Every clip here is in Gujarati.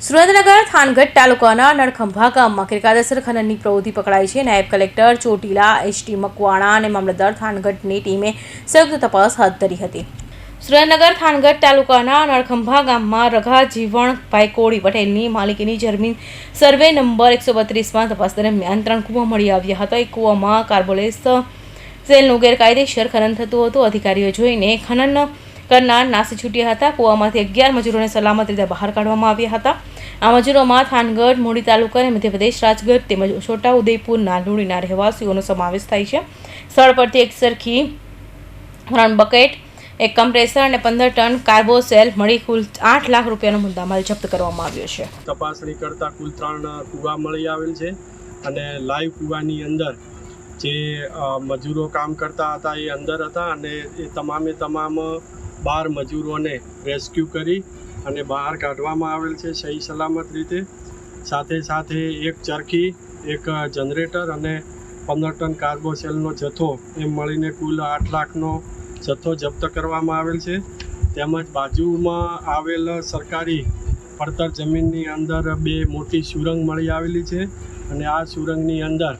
સુરેન્દ્રનગર થાનગઢ તાલુકાના નળખંભા ગામમાં ગેરકાયદેસર ખનનની પ્રવૃત્તિ પકડાઈ છે। નાયબ કલેક્ટર ચોટીલા, એસટી મકવાણા અને મામલતદાર થાનગઢની ટીમે સંયુક્ત તપાસ હાથ ધરી હતી। સુરેન્દ્રનગર થાનગઢ તાલુકાના નળખંભા ગામમાં રઘા જીવણભાઈ કોળી પટેલની માલિકીની જમીન સર્વે નંબર 132માં તપાસ દરમિયાન 3 કૂવા મળી આવ્યા હતા। એક કૂવામાં કાર્બોલેસ સેલનું ગેરકાયદેસર ખનન થતું હતું। અધિકારીઓ જોઈને ખનન કરનાર નાસી છૂટ્યા હતા। કૂવામાંથી 11 મજૂરોને સલામત રીતે બહાર કાઢવામાં આવ્યા હતા। આ મજૂરોમાં થાનગઢ, મૂળી તાલુકા અને મધ્યપ્રદેશ રાજગઢ તેમજ છોટા ઉદેપુરના લુણીના રહેવાસીઓનો સમાવેશ થાય છે। સ્થળ પરથી એક સરખી 3 બકેટ, એક કમ્પ્રેસર અને 15 ટન કાર્બોસેલ મળી કુલ 8 લાખ રૂપિયાનો મુદ્દામાલ જપ્ત કરવામાં આવ્યો છે। તપાસણી કરતા કુલ 3 કૂવા મળી આવેલ છે અને લાઈવ કૂવાની અંદર જે મજૂરો કામ કરતા હતા એ અંદર હતા અને એ તમામે તમામ 12 મજૂરોને રેસ્ક્યુ કરી અને બહાર કાઢવામાં આવેલ છે સહી સલામત રીતે। સાથે સાથે એક ચરખી, એક જનરેટર અને 15 ટન કાર્બોસેલનો જથ્થો એમ મળીને કુલ 8 લાખનો જથ્થો જપ્ત કરવામાં આવેલ છે। તેમજ બાજુમાં આવેલ સરકારી પડતર જમીનની અંદર 2 મોટી સુરંગ મળી આવેલી છે અને આ સુરંગની અંદર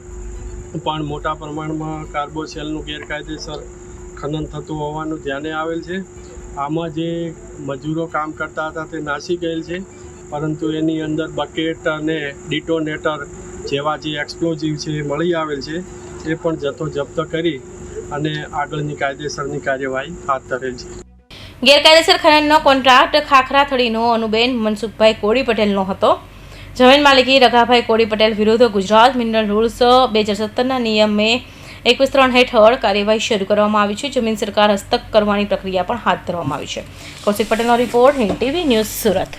પણ મોટા પ્રમાણમાં કાર્બોસેલનું ગેરકાયદેસર ખનન થતું હોવાનું ધ્યાને આવેલ છે। આમાં જે મજૂરો કામ કરતા હતા તે નાસી ગયેલ છે, પરંતુ એની અંદર બકેટ અને ડિટોનેટર જેવા જે એક્સપ્લોઝિવ છે એ મળી આવેલ છે। એ પણ જથ્થો જપ્ત કરી અને આગળની કાયદેસરની કાર્યવાહી હાથ ધરેલ છે। ગેરકાયદેસર ખનનનો કોન્ટ્રાક્ટ ખાખરાથડીનો અનુબેન મનસુખભાઈ કોળી પટેલનો હતો। જમીન માલિકી રઘાભાઈ કોળી પટેલ વિરુદ્ધ ગુજરાત મિનરલ રૂલ્સ 2017ના નિયમે 21(3) હેઠળ કાર્યવાહી શરૂ કરવામાં આવી છે। જમીન સરકાર હસ્તક કરવાની પ્રક્રિયા પણ હાથ ધરવામાં આવી છે। કૌશિક પટેલનો report, Hind TV news, Surat.